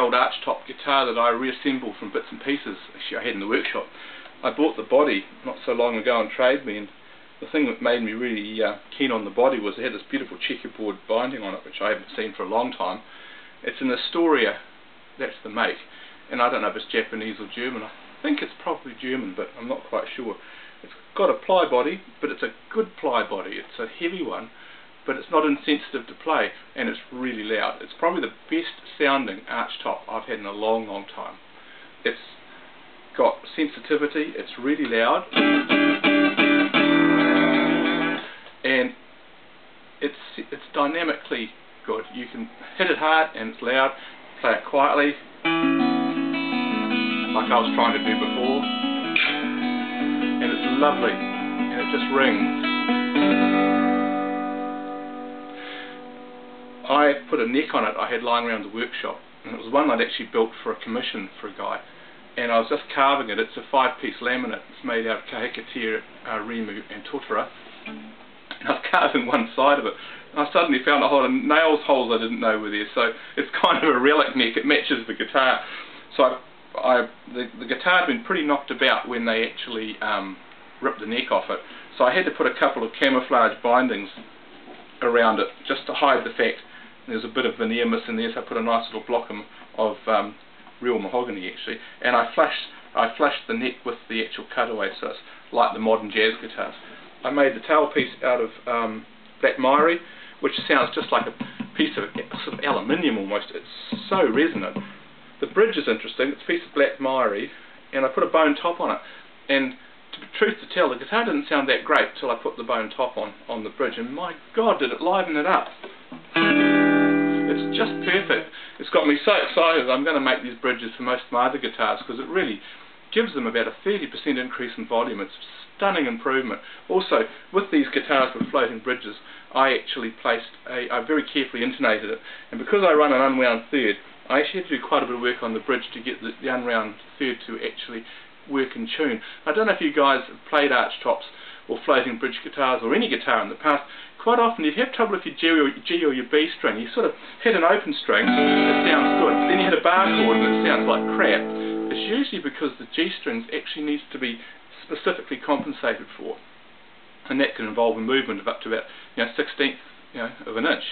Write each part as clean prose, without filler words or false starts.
old Archtop guitar that I reassembled from bits and pieces. Actually, I had in the workshop. I bought the body not so long ago on Trade Me, and the thing that made me really keen on the body was it had this beautiful checkerboard binding on it, which I haven't seen for a long time. It's an Astoria, that's the make, and I don't know if it's Japanese or German. I think it's probably German, but I'm not quite sure. It's got a ply body, but it's a good ply body. It's a heavy one, but it's not insensitive to play, and it's really loud. It's probably the best sounding Archtop I've had in a long, long time. It's got sensitivity, it's really loud, and it's dynamically good. You can hit it hard and it's loud, play it quietly, like I was trying to do before, and it's lovely, and it just rings. I put a neck on it I had lying around the workshop, and it was one I'd actually built for a commission for a guy, and I was just carving it. It's a 5-piece laminate. It's made out of kahikatea, rimu and totara, and I was carving one side of it, and I suddenly found a whole nails holes I didn't know were there, so it's kind of a relic neck. It matches the guitar. So the guitar had been pretty knocked about when they actually ripped the neck off it, so I had to put a couple of camouflage bindings around it just to hide the fact there's a bit of veneer missing there, so I put a nice little block of real mahogany actually, and I flashed the neck with the actual cutaway, so it's like the modern jazz guitars. I made the tailpiece out of black mirey, which sounds just like a piece of sort of aluminium almost. It's so resonant. The bridge is interesting. It's a piece of black mirey, and I put a bone top on it, and truth to tell, the guitar didn't sound that great till I put the bone top on the bridge, and my God, did it liven it up. It's just perfect. It's got me so excited. I'm going to make these bridges for most of my other guitars, because it really gives them about a 30% increase in volume. It's a stunning improvement. Also, with these guitars with floating bridges, I actually placed I very carefully intonated it, and because I run an unwound third, I actually had to do quite a bit of work on the bridge to get the unwound third to actually work in tune. I don't know if you guys have played Archtops or floating bridge guitars or any guitar in the past. Quite often you'd have trouble with your G or your B string. You sort of hit an open string, it sounds good, but then you hit a bar chord and it sounds like crap. It's usually because the G strings actually needs to be specifically compensated for, and that can involve a movement of up to about 1/16 of an inch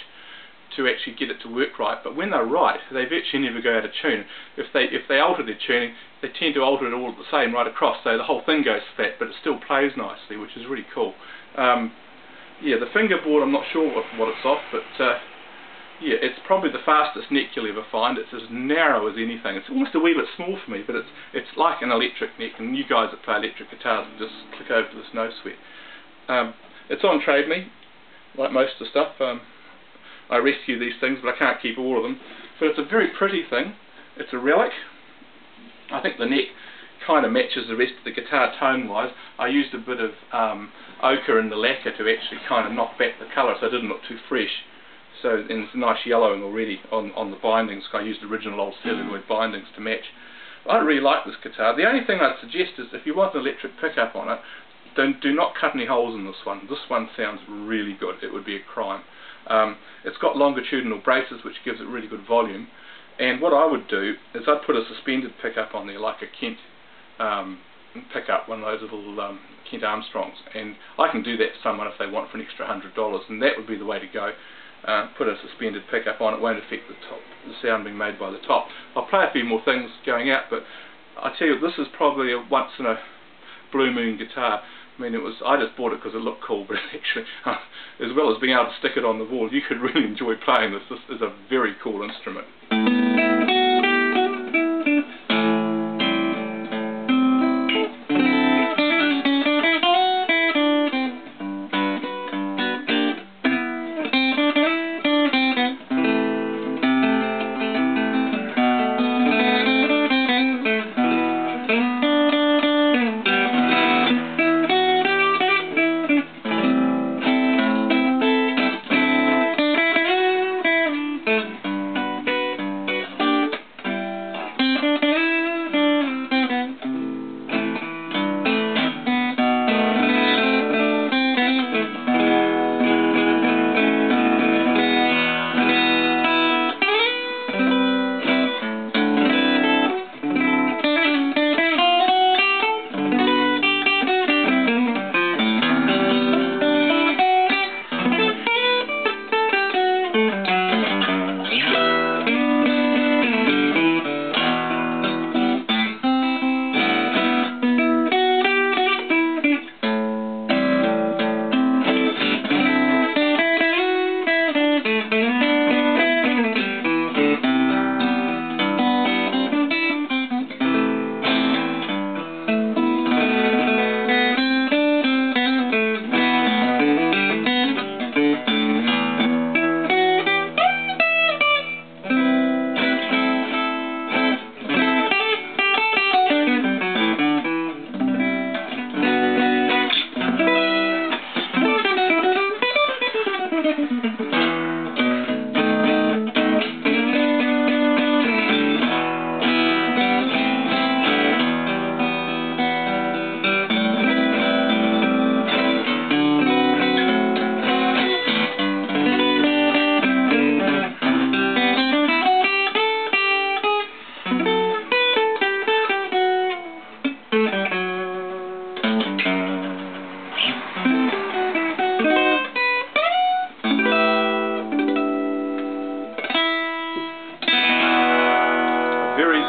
to actually get it to work right. But when they're right, they virtually never go out of tune. If they alter their tuning, they tend to alter it all the same right across, so the whole thing goes flat, but it still plays nicely, which is really cool. Yeah, the fingerboard, I'm not sure what it's off, but yeah, it's probably the fastest neck you'll ever find. It's as narrow as anything. It's almost a wee bit small for me, but it's like an electric neck, and you guys that play electric guitars will just click over to this No Sweat. It's on Trade Me, like most of the stuff. I rescue these things, but I can't keep all of them. But it's a very pretty thing. It's a relic. I think the neck kind of matches the rest of the guitar tone-wise. I used a bit of ochre in the lacquer to actually kind of knock back the colour so it didn't look too fresh. So, and it's a nice yellowing already on the bindings. I used original old celluloid bindings to match. I really like this guitar. The only thing I'd suggest is if you want an electric pickup on it, do not cut any holes in this one. This one sounds really good. It would be a crime. It's got longitudinal braces, which gives it really good volume. And what I would do is I'd put a suspended pickup on there, like a Kent pickup, one of those little Kent Armstrongs. And I can do that for someone if they want for an extra $100, and that would be the way to go. Put a suspended pickup on. It won't affect the sound being made by the top. I'll play a few more things going out, but I tell you, this is probably a once in a blue moon guitar. I mean, I just bought it because it looked cool, but actually, as well as being able to stick it on the wall, you could really enjoy playing this. This is a very cool instrument.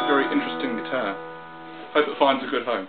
very interesting guitar. Hope it finds a good home.